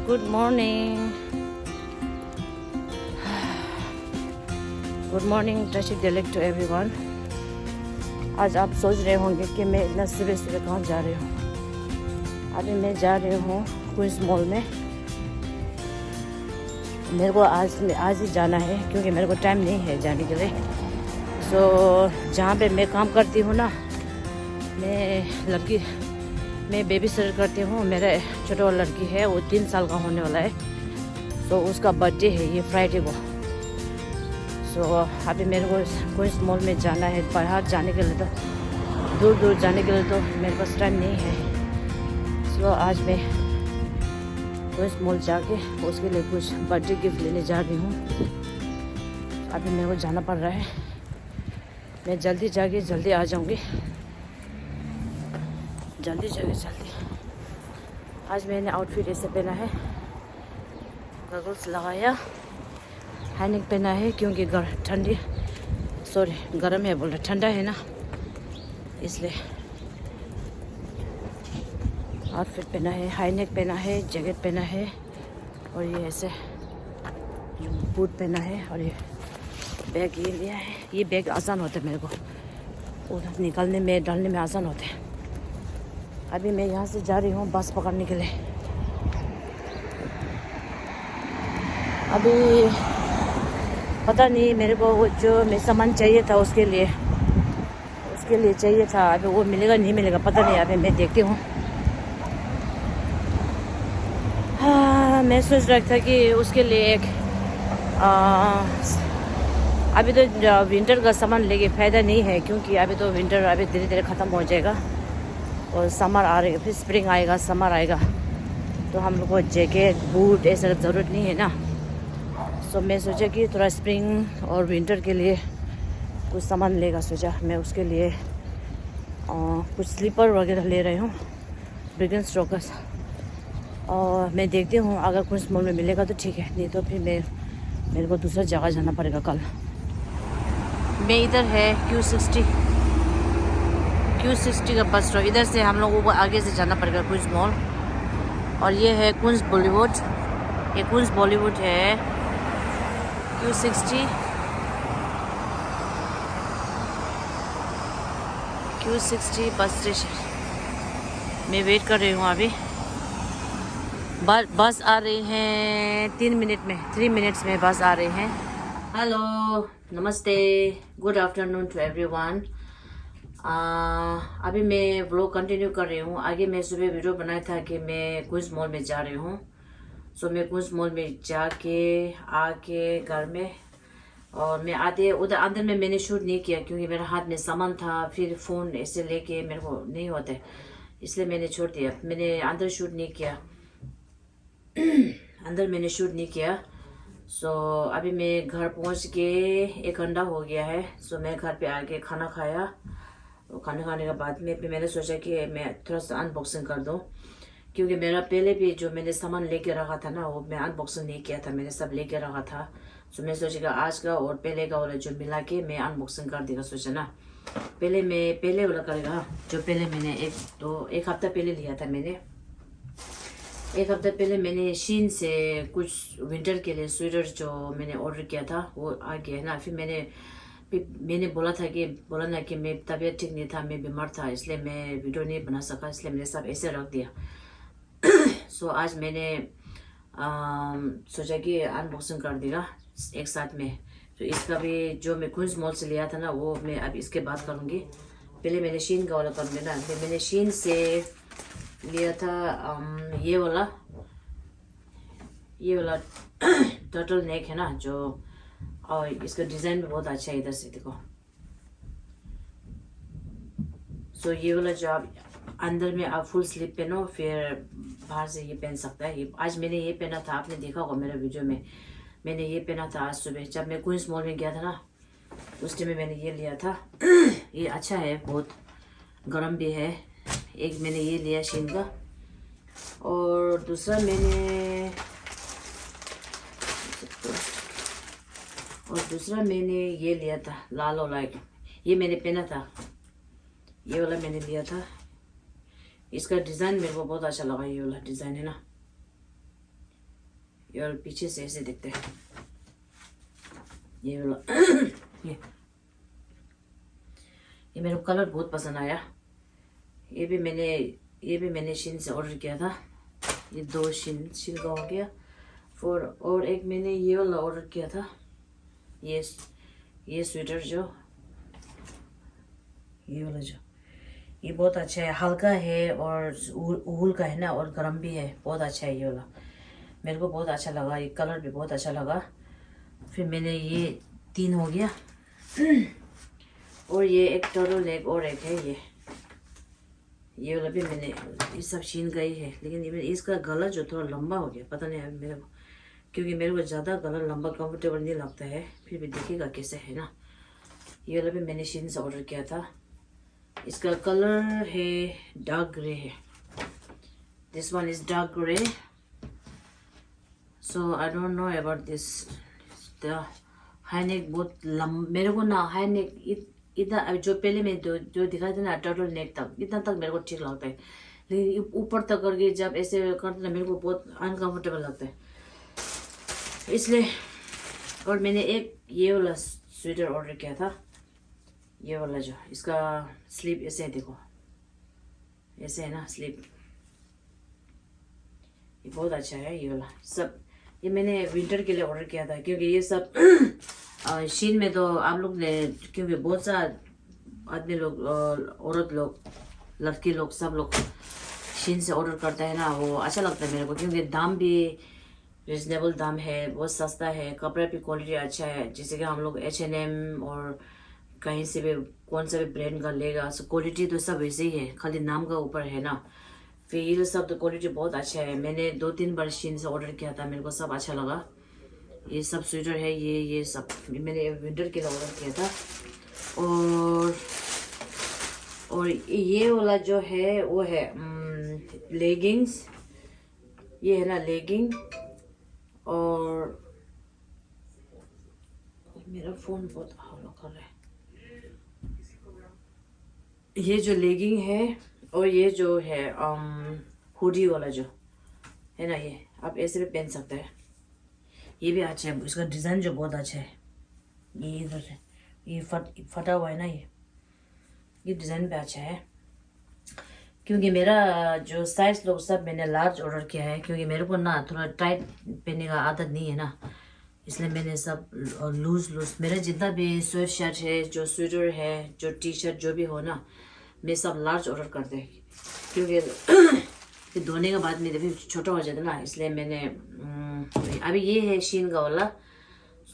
Good morning, good morning traffic direct to everyone. आज आप सोच रहे होंगे कि मैं इतना सुबह सुबह कहाँ जा रही हूँ। अभी मैं जा रही हूँ क्वींस मॉल में। मेरे को आज ही जाना है क्योंकि मेरे को टाइम नहीं है जाने के लिए। जहाँ पे मैं काम करती हूँ ना, मैं बेबी सिटर करती हूँ। मेरा छोटा वाला लड़की है, वो 3 साल का होने वाला है। उसका बर्थडे है ये फ्राइडे को। अभी मेरे को क्वींस मॉल में जाना है। बाहर जाने के लिए तो दूर जाने के लिए तो मेरे पास टाइम नहीं है। आज मैं क्वींस मॉल जाके उसके लिए कुछ बर्थडे गिफ्ट लेने जा रही हूँ। अभी मेरे को जाना पड़ रहा है। मैं जल्दी जाके जल्दी आ जाऊँगी। जल्दी। आज मैंने आउटफिट ऐसे पहना है, गॉगल्स लगाया, हाईनेक पहना है क्योंकि गर्म है, बोल रहा ठंडा है ना, इसलिए आउटफिट पहना है, हाईनेक पहना है, जैकेट पहना है और ये ऐसे बूट पहना है और ये बैग ये लिया है। ये बैग आसान होता है मेरे को उधर निकलने में, डालने में आसान होते हैं। अभी मैं यहाँ से जा रही हूँ बस पकड़ने के लिए। अभी पता नहीं मेरे को वो जो मैं सामान चाहिए था उसके लिए चाहिए था। अभी वो मिलेगा नहीं मिलेगा पता नहीं। अभी मैं देखती हूँ। हाँ, मैं सोच रहा था कि उसके लिए एक अभी तो विंटर का सामान लेके फ़ायदा नहीं है क्योंकि अभी तो विंटर अभी धीरे धीरे ख़त्म हो जाएगा और समर आ रही है। फिर स्प्रिंग आएगा, समर आएगा, तो हम लोग को जैकेट बूट ऐसा ज़रूरत नहीं है ना। मैं सोचा कि थोड़ा स्प्रिंग और विंटर के लिए कुछ सामान लेगा। सोचा मैं उसके लिए कुछ स्लीपर वगैरह ले रही हूँ, ब्रिगन स्ट्रोकर्स। और मैं देखती हूँ अगर कुछ मॉल में मिलेगा तो ठीक है, नहीं तो फिर मेरे को दूसरा जगह जाना पड़ेगा कल। मैं इधर है Q60 का बस स्टॉप। इधर से हम लोगों को आगे से जाना पड़ेगा क्वींस मॉल। और ये है क्वींस बॉलीवुड। ये क्वींस बॉलीवुड है, Q60 बस स्टेशन। मैं वेट कर रही हूँ। अभी बस आ रही हैं 3 मिनट्स में बस आ रही हैं। हेलो, नमस्ते, गुड आफ्टरनून टू एवरीवन। अभी मैं व्लॉग कंटिन्यू कर रही हूँ। आगे मैं सुबह वीडियो बनाया था कि मैं क्वींस मॉल में जा रही हूँ। मैं क्वींस मॉल में जाके आके घर में, और मैं आते उधर अंदर में मैंने शूट नहीं किया क्योंकि मेरे हाथ में सामान था, फिर फ़ोन ऐसे लेके मेरे को नहीं होते, इसलिए मैंने छोड़ दिया। मैंने अंदर शूट नहीं किया। अभी मैं घर पहुंच के 1 घंटा हो गया है। मैं घर पे आके खाना खाया। खाना खाने के बाद में फिर मैंने सोचा कि मैं थोड़ा सा अनबॉक्सिंग कर दूं क्योंकि मेरा पहले भी जो मैंने सामान लेके रखा था ना, वो मैं अनबॉक्सिंग नहीं किया था, मैंने सब लेके रखा था। मैं सोचेगा आज का और पहले का वाला जो मिला के मैं अनबॉक्सिंग कर देगा। सोचा ना पहले वाला करेगा जो पहले मैंने एक हफ्ता पहले लिया था। एक हफ्ता पहले मैंने शीन से कुछ विंटर के लिए स्वेटर जो मैंने ऑर्डर किया था वो आ गया है ना। फिर मैंने बोला ना कि मैं तबीयत ठीक नहीं था, मैं बीमार था, इसलिए मैं वीडियो नहीं बना सका, इसलिए मैंने सब ऐसे रख दिया। आज मैंने सोचा कि अनबॉक्सिंग कर देगा एक साथ में। इसका भी जो मैं क्वींस मॉल से लिया था ना, वो मैं अब इसके बाद करूँगी। पहले मैंने शीन का वाला करूँगी ना। मैंने शीन से लिया था ये वाला टर्टल नेक है ना जो, और इसका डिज़ाइन भी बहुत अच्छा है। इधर से देखो। ये वाला जो आप अंदर में आप फुल स्लीव पहनो, फिर बाहर से ये पहन सकता है। आज मैंने ये पहना था, आपने देखा होगा मेरा वीडियो में, मैंने ये पहना था आज सुबह जब मैं क्वींस मॉल में गया था ना, उस टाइम में मैंने ये लिया था। ये अच्छा है, बहुत गर्म भी है। एक मैंने ये लिया शीन का, और दूसरा मैंने ये लिया था लाल वाला। ये मैंने पहना था, ये वाला मैंने लिया था। इसका डिज़ाइन मेरे को बहुत अच्छा लगा, ये वाला डिज़ाइन है ना। और पीछे से ऐसे दिखते हैं ये वाला। ये मेरे को कलर बहुत पसंद आया। ये भी मैंने शीन से ऑर्डर किया था। ये 2 शीन का हो गया। और एक मैंने ये वाला ऑर्डर किया था। ये स्वेटर जो ये वाला जो ये बहुत अच्छा है, हल्का है और ऊल का है ना, और गर्म भी है, बहुत अच्छा है ये वाला। मेरे को बहुत अच्छा लगा, ये कलर भी बहुत अच्छा लगा। फिर मैंने ये 3 हो गया। और ये एक टर्टल नेक और एक है ये वाला भी मैंने, ये सब शीन का ही है। लेकिन ये इसका गला जो थोड़ा लंबा हो गया, पता नहीं मेरे को, क्योंकि मेरे को ज़्यादा गला लंबा कंफर्टेबल नहीं लगता है। फिर भी देखिएगा कैसे है ना। ये वाला भी मैंने शीन से ऑर्डर किया था। इसका कलर है डार्क ग्रे है। This one is dark grey. So I don't know about this. The high neck बहुत मेरे को ना हाई नेक इतना जो पहले में जो दिखाई था ना टर्टल नेक तक, इतना तक मेरे को ठीक लगता है। लेकिन ऊपर तक करके जब ऐसे करते ना मेरे को बहुत अनकंफर्टेबल लगता है, इसलिए। और मैंने एक ये वाला स्वेटर ऑर्डर किया था, ये वाला जो इसका स्लीव ऐसे है, देखो ऐसे है ना स्लीव। ये बहुत अच्छा है ये वाला सब। ये मैंने विंटर के लिए ऑर्डर किया था, क्योंकि ये सब शीन में तो आप लोग ने, क्योंकि बहुत सा आदमी लोग, औरत लोग, लड़की लोग, सब लोग शीन से ऑर्डर करता है ना, वो अच्छा लगता है मेरे को। क्योंकि दाम भी रिजनेबल दाम है, बहुत सस्ता है, कपड़ा भी क्वालिटी अच्छा है। जैसे कि हम लोग H&M और कहीं से भी कौन सा भी ब्रांड का लेगा, सो क्वालिटी तो सब वैसे ही है, खाली नाम का ऊपर है ना। फिर ये सब तो क्वालिटी बहुत अच्छा है। मैंने 2-3 बार शीन से ऑर्डर किया था, मेरे को सब अच्छा लगा। ये सब स्वेटर है, ये सब मैंने विंटर के लिए ऑर्डर किया था। और ये वाला जो है वो है लेगिंग्स। ये है ना लेगिंग। और मेरा फोन बहुत हल्ला कर रहा है। ये जो लेगिंग है, और ये जो है हुडी वाला जो है ना, ये आप ऐसे भी पहन सकते हैं। ये भी अच्छा है, इसका डिज़ाइन जो बहुत अच्छा है। ये इधर से ये फटा हुआ है ना, ये डिज़ाइन भी अच्छा है। क्योंकि मेरा जो साइज लोग सब मैंने लार्ज ऑर्डर किया है, क्योंकि मेरे को ना थोड़ा टाइट पहनने का आदत नहीं है ना, इसलिए मैंने सब लूज मेरा जितना भी स्वेट शर्ट है, जो स्वेटर है, जो टी शर्ट जो भी हो ना, मैं सब लार्ज ऑर्डर करते हैं। क्योंकि फिर धोने के बाद में फिर छोटा हो जाता ना, इसलिए मैंने अभी ये है शीन का वाला।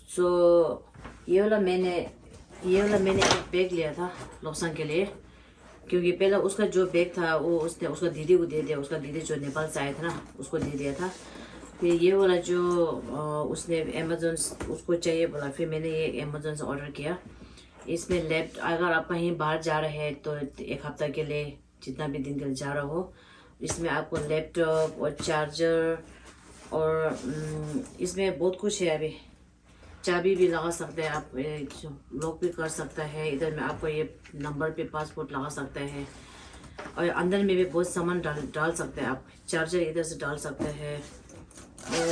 सो ये वाला मैंने एक बैग लिया था लोक्सन के लिए, क्योंकि पहले उसका जो बैग था वो उसने उसका दीदी को दे दिया। उसका दीदी जो नेपाल से आया था ना, उसको दे दिया था। फिर ये वाला जो उसने अमेजोन उसको चाहिए बोला, फिर मैंने ये अमेजोन से ऑर्डर किया। इसमें अगर आप कहीं बाहर जा रहे हैं तो 1 हफ्ता के लिए, जितना भी दिन के लिए जा रहा हो, इसमें आपको लैपटॉप और चार्जर और इसमें बहुत कुछ है। अभी चाबी भी लगा सकते हैं आप, लॉक भी कर सकता है। इधर में आपको ये नंबर पे पासपोर्ट लगा सकते हैं, और अंदर में भी बहुत सामान डाल सकते हैं आप। चार्जर इधर से डाल सकते हैं, और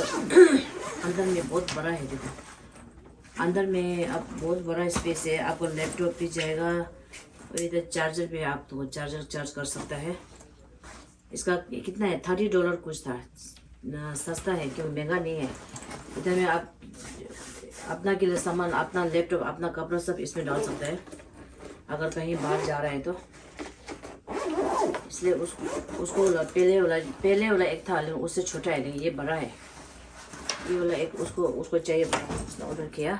अंदर में बहुत बड़ा है, देखो अंदर में आप बहुत बड़ा स्पेस है। आपको लैपटॉप भी जाएगा, और इधर चार्जर भी आप तो चार्जर चार्ज कर सकता है। इसका कितना है, $30 कुछ था, सस्ता है, क्योंकि महंगा नहीं है। इधर में आप अपना के लिए सामान, अपना लैपटॉप, अपना कपड़ा सब इसमें डाल सकते हैं अगर कहीं बाहर जा रहे हैं तो। इसलिए उसको पहले वाला एक था, लेकिन उससे छोटा है, लेकिन ये बड़ा है। ये वाला एक उसको चाहिए, उसने ऑर्डर किया।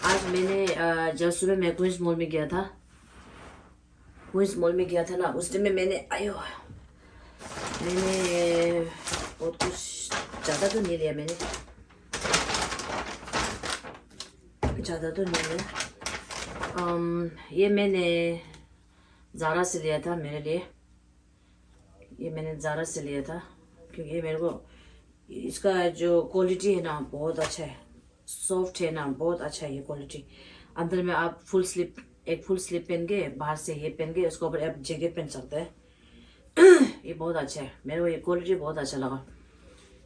आज मैंने जब सुबह मैं क्वींस मॉल में गया था ना, उस टाइम में मैंने बहुत कुछ ज़्यादा तो नहीं लिया, ये मैंने ज़ारा से लिया था मेरे लिए। क्योंकि ये मेरे को इसका जो क्वालिटी है ना बहुत अच्छा है, सॉफ्ट है ना, बहुत अच्छा है ये क्वालिटी। अंदर में आप एक फुल स्लीव पहन के, बाहर से ये पहन के, उसके ऊपर आप जैकेट पहन सकते हैं। ये बहुत अच्छा है, मेरे को ये क्वालिटी बहुत अच्छा लगा।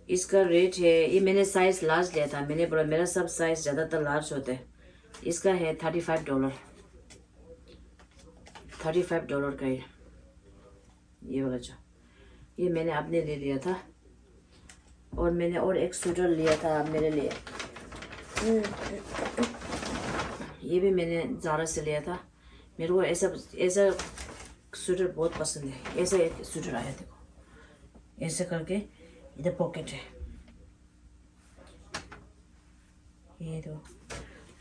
इसका रेट है, ये मैंने साइज लार्ज लिया था, मैंने बोला मेरा सब साइज ज़्यादातर लार्ज होता है। इसका है $35, $35 का ये वाला जो, ये मैंने अपने ले लिया था। और मैंने और एक स्वेटर लिया था मेरे लिए, ये भी मैंने ज़ारा से लिया था। मेरे को ऐसा ऐसा स्वेटर बहुत पसंद है। ऐसा एक स्वेटर आया, देखो ऐसे करके, इधर पॉकेट है, ये तो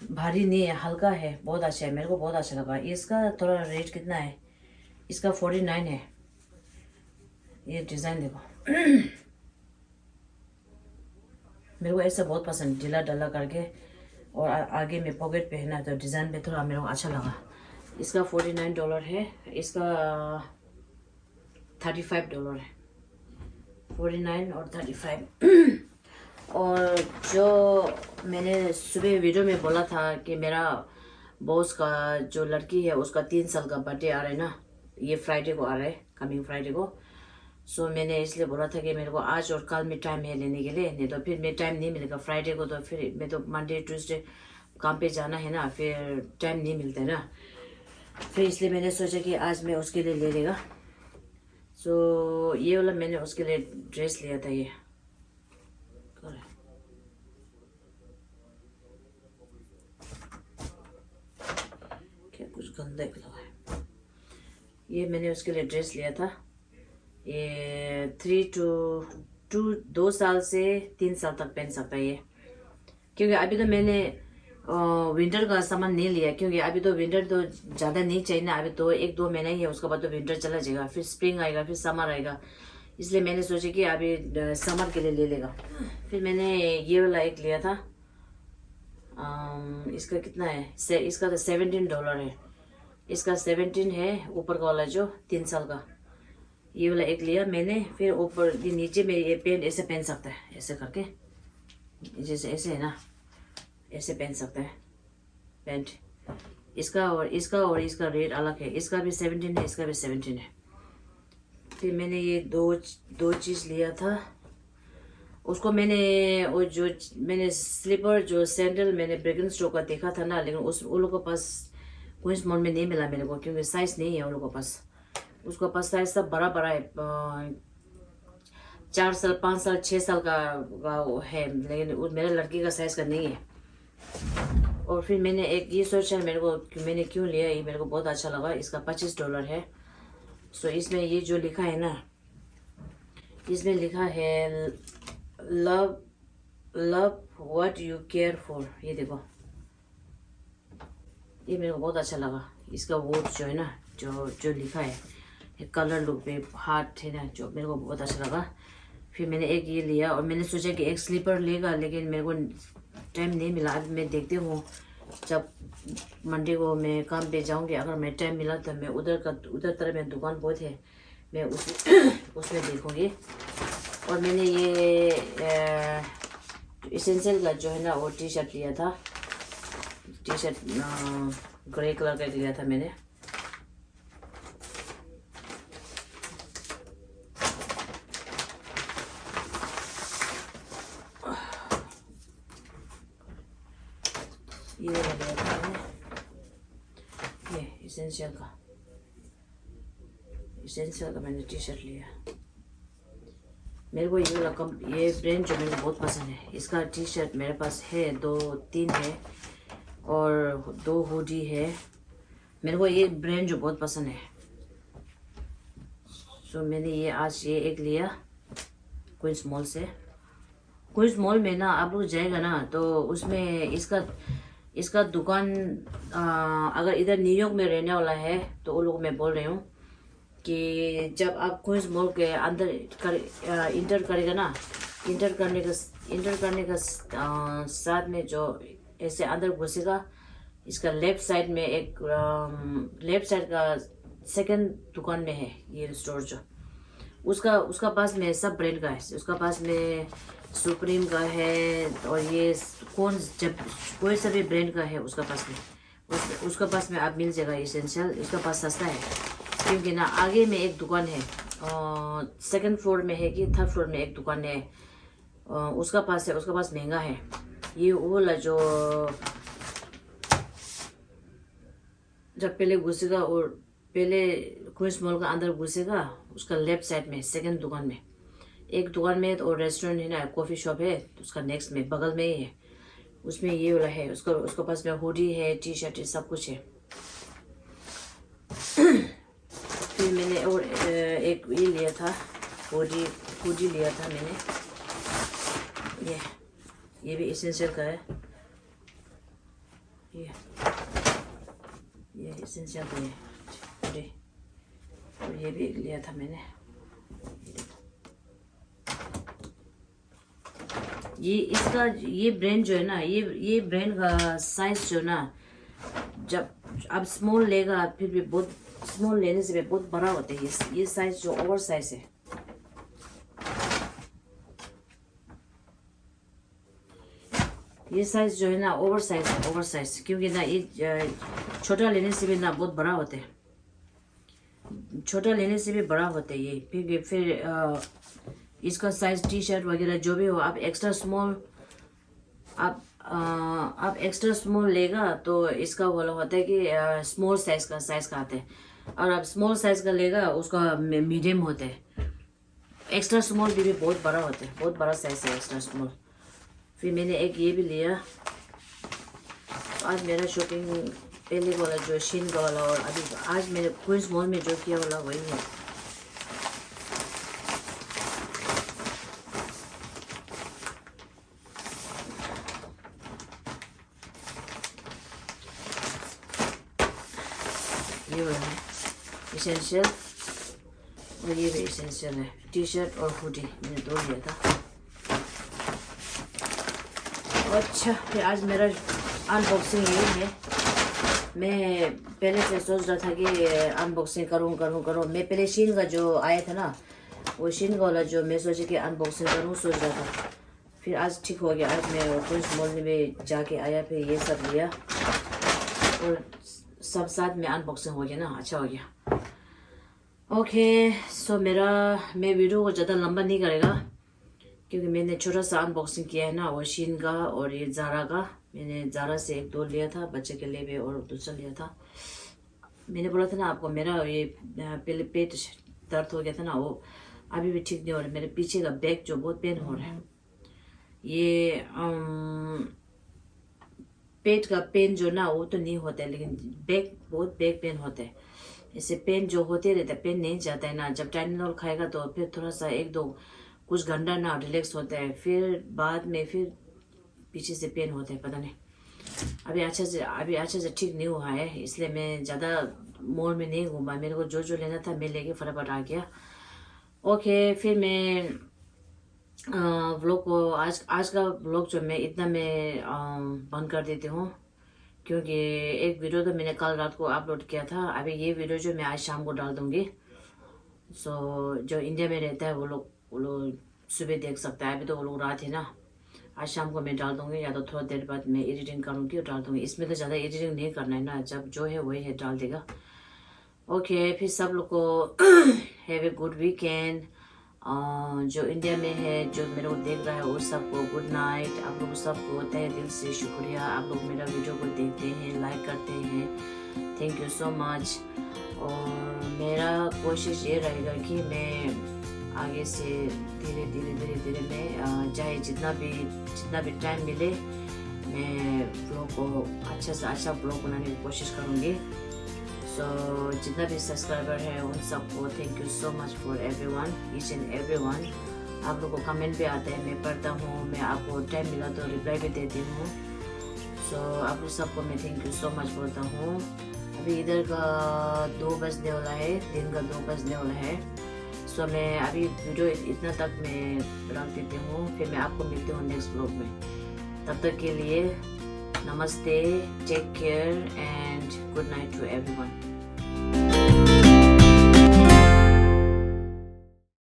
भारी नहीं है, हल्का है, बहुत अच्छा है, मेरे को बहुत अच्छा लगा। इसका थोड़ा रेट कितना है, इसका 49 है। ये डिज़ाइन देखो मेरे को ऐसा बहुत पसंद, ढीला ढाला करके और आगे में पॉकेट पे है ना, तो डिज़ाइन पे थोड़ा मेरे को अच्छा लगा। इसका $49 है, इसका $35 है, 49 और 35 और जो मैंने सुबह वीडियो में बोला था कि मेरा बॉस का जो लड़की है उसका 3 साल का बर्थडे आ रहा है ना, ये फ्राइडे को आ रहा है, कमिंग फ्राइडे को। सो मैंने इसलिए बोला था कि मेरे को आज और कल में टाइम है लेने के लिए, नहीं तो फिर मैं टाइम नहीं मिलेगा फ्राइडे को, तो फिर मैं तो मंडे ट्यूसडे काम पे जाना है ना, फिर टाइम नहीं मिलता है ना, फिर इसलिए मैंने सोचा कि आज मैं उसके लिए ले लेगा। सो ये वाला मैंने उसके लिए ड्रेस लिया था, ये क्या कुछ गंदा लगा है, ये मैंने उसके लिए ड्रेस लिया था। ये 2 साल से 3 साल तक पहन सकता है ये, क्योंकि अभी तो मैंने विंटर का सामान नहीं लिया, क्योंकि अभी तो विंटर तो ज़्यादा नहीं चाहिए ना, अभी तो 1-2 महीना ही है, उसके बाद तो विंटर चला जाएगा, फिर स्प्रिंग आएगा, फिर समर आएगा। इसलिए मैंने सोचा कि अभी समर के लिए ले लेगा। फिर मैंने ये वाला एक लिया था, इसका कितना है, इसका तो $17 है, इसका 17 है, ऊपर का वाला जो 3 साल का, ये वाला एक लिया मैंने। फिर ऊपर नीचे में ये पेंट ऐसे पहन सकता है, ऐसे करके, जैसे ऐसे है ना, ऐसे पहन सकता है पैंट। इसका और इसका रेट अलग है, इसका भी 17 है, इसका भी 17 है। फिर मैंने ये दो चीज़ लिया था। उसको मैंने वो जो मैंने स्लीपर जो सैंडल मैंने ब्रेगन स्टोर का देखा था ना, लेकिन उन लोगों के पास क्वींस मॉल में नहीं मिला मेरे को, क्योंकि साइज़ नहीं है उन लोगों के पास। उसका पास साइज सब बड़ा बड़ा है, 4 साल 5 साल 6 साल का वो है, लेकिन मेरे लड़की का साइज का नहीं है। और फिर मैंने एक ये सोचा मेरे को कि मैंने क्यों लिया, ये मेरे को बहुत अच्छा लगा। इसका $25 है। सो इसमें ये जो लिखा है ना, इसमें लिखा है love what you care for. ये देखो, ये मेरे को बहुत अच्छा लगा। इसका वर्ड जो है ना, जो लिखा है, कलर लुक पे हार्ट है ना, जो मेरे को बहुत अच्छा लगा। फिर मैंने एक ये लिया, और मैंने सोचा कि एक स्लीपर लेगा, लेकिन मेरे को टाइम नहीं मिला। अब मैं देखती हूँ, जब मंडे को मैं काम पे जाऊँगी, अगर मैं टाइम मिला तो मैं उधर तरफ में दुकान बहुत है, मैं उसमें देखूँगी। और मैंने ये एसेंशियल का जो है ना वो टी शर्ट लिया था, टी शर्ट ग्रे कलर का लिया था मैंने। ये लिया था मैंने, ये एसेंशियल का मैंने टी शर्ट लिया। मेरे को ये ब्रांड जो मेरे को बहुत पसंद है। इसका टी शर्ट मेरे पास है 2-3 है, और 2 हुडी है। मेरे को ये ब्रांड जो बहुत पसंद है। सो मैंने ये आज ये एक लिया क्वींस मॉल से। क्वींस मॉल में ना आप लोग जाएगा ना, तो उसमें इसका दुकान, अगर इधर न्यूयॉर्क में रहने वाला है तो वो लोग मैं बोल रही हूँ कि जब आप क्वींस मॉल के अंदर इंटर करेगा ना, इंटर करने का साथ में जो ऐसे अंदर घुसेगा, इसका लेफ्ट साइड में एक लेफ्ट साइड का सेकंड दुकान में है ये स्टोर जो, उसका पास में सब ब्रांड का है। उसका पास में सुप्रीम का है, और ये जब कोई सा भी ब्रांड का है उसका पास में, उसका पास में आप मिल जाएगा एसेंशियल। उसका पास सस्ता है, क्योंकि ना आगे में एक दुकान है, सेकंड फ्लोर में है कि थर्ड फ्लोर में एक दुकान है, उसका पास है, उसका पास महंगा है। ये वो वाला जो जब पहले घुसेगा और पहले क्वींस मॉल का अंदर घुसेगा, उसका लेफ्ट साइड में सेकंड दुकान में, एक दुकान में और रेस्टोरेंट है ना, कॉफी शॉप है, उसका नेक्स्ट में बगल में ही है, उसमें ये वाला है। उसका पास में हुडी है, टी शर्ट है, सब कुछ है। फिर मैंने और एक ये लिया था, हुडी लिया था मैंने। ये भी एसेंशियल का है। ये एसेंशियल का है हुडी। और ये भी लिया था मैंने। ये ब्रांड जो है ना, ये ब्रांड का साइज जो ना, जब आप स्मॉल लेगा फिर भी बहुत स्मॉल लेने से भी बहुत बड़ा होता है। ये साइज जो ओवर साइज है, ये साइज जो है ना ओवर साइज, क्योंकि ना ये छोटा लेने से भी ना बहुत बड़ा होता है, छोटा लेने से भी बड़ा होता है ये। फिर इसका साइज टी शर्ट वगैरह जो भी हो, आप एक्स्ट्रा स्मॉल लेगा तो इसका बोला होता है कि स्मॉल साइज का आता है, और आप स्मॉल साइज का लेगा उसका मीडियम होता है। एक्स्ट्रा स्मॉल भी बहुत बड़ा होता है, बहुत बड़ा साइज है एक्स्ट्रा स्मॉल। फिर मैंने एक ये भी लिया। आज मेरा शॉपिंग पहले वाला जो शीन का वाला, और अभी आज मैंने क्वींस मॉल में जो किया वाला वही है। ये वाला है एसेंशियल, और ये भी एसेंशियल है, टी शर्ट और हुडी मैंने दो लिया था। अच्छा, फिर आज मेरा अनबॉक्सिंग यही है। मैं पहले से सोच रहा था कि अनबॉक्सिंग करूँ। मैं पहले शीन का जो आया था ना, वो शीन का वाला जो मैं सोचा कि अनबॉक्सिंग करूँ सोच रहा था। फिर आज ठीक हो गया, आज मैं क्वींस मॉल में जाके आया, फिर ये सब लिया और सब साथ में अनबॉक्सिंग हो गया ना, अच्छा हो गया। ओके, सो मैं वीडियो को ज़्यादा लंबा नहीं करेगा, क्योंकि मैंने छोटा सा अनबॉक्सिंग किया है ना, वो शीन का और ये ज़ारा का। मैंने ज़ारा से एक दो लिया था, बच्चे के लिए भी, और दूसरा लिया था। मैंने बोला था ना आपको, मेरा ये पहले पेट दर्द हो गया था ना, वो अभी भी ठीक नहीं हो रहा। मेरे पीछे का बैक जो बहुत पेन हो रहा है। ये पेट का पेन जो ना वो तो नहीं होता है, लेकिन बहुत बैक पेन होता है। इससे पेन जो होते रहता है, पेन नहीं जाता है ना। जब टाइलेनॉल खाएगा तो फिर थोड़ा सा एक दो कुछ घंटा ना रिलैक्स होता है, फिर बाद में फिर पीछे से पेन होता है, पता नहीं। अभी अच्छे से ठीक नहीं हुआ है, इसलिए मैं ज़्यादा मॉल में नहीं घूमा। मेरे को जो लेना था मैं लेके फटाफट आ गया। ओके, फिर मैं व्लॉग को आज का व्लॉग जो मैं इतना बंद कर देती हूँ, क्योंकि एक वीडियो तो मैंने कल रात को अपलोड किया था। अभी ये वीडियो जो मैं आज शाम को डाल दूँगी। सो जो इंडिया में रहता है वो लोग सुबह देख सकता है। अभी तो वो लोग रात है ना, आज शाम को मैं डाल दूँगी, या तो थोड़ा देर बाद मैं एडिटिंग करूँगी और डाल दूँगी। इसमें तो ज़्यादा एडिटिंग नहीं करना है ना, जब जो है वही है डाल देगा। ओके, फिर सब लोग को हैव ए गुड वीकेंड। जो इंडिया में है, जो मेरे को देख रहा है, वो सबको गुड नाइट। आप लोग सबको तहे दिल से शुक्रिया, आप लोग मेरा वीडियो को देखते हैं, लाइक करते हैं, थैंक यू सो मच। और मेरा कोशिश ये रहेगा कि मैं आगे से धीरे धीरे मैं चाहे जितना भी टाइम मिले, मैं ब्लॉग को अच्छा से अच्छा ब्लॉग बनाने की कोशिश करूँगी। सो जितना भी सब्सक्राइबर है उन सबको thank you so much for everyone, each and everyone. आप लोगों को कमेंट भी आते हैं, मैं पढ़ता हूँ, मैं आपको टाइम मिला तो रिप्लाई भी देती हूँ। सो आप लोग सबको मैं थैंक यू सो मच बोलता हूँ। अभी इधर का 2 बजने वाला है, दिन का 2 बजने वाला है। सो मैं अभी वीडियो इतना तक मैं रख देती हूँ, फिर मैं आपको मिलती हूँ नेक्स्ट ब्लॉग में। तब तक के लिए नमस्ते, take care and good night to everyone.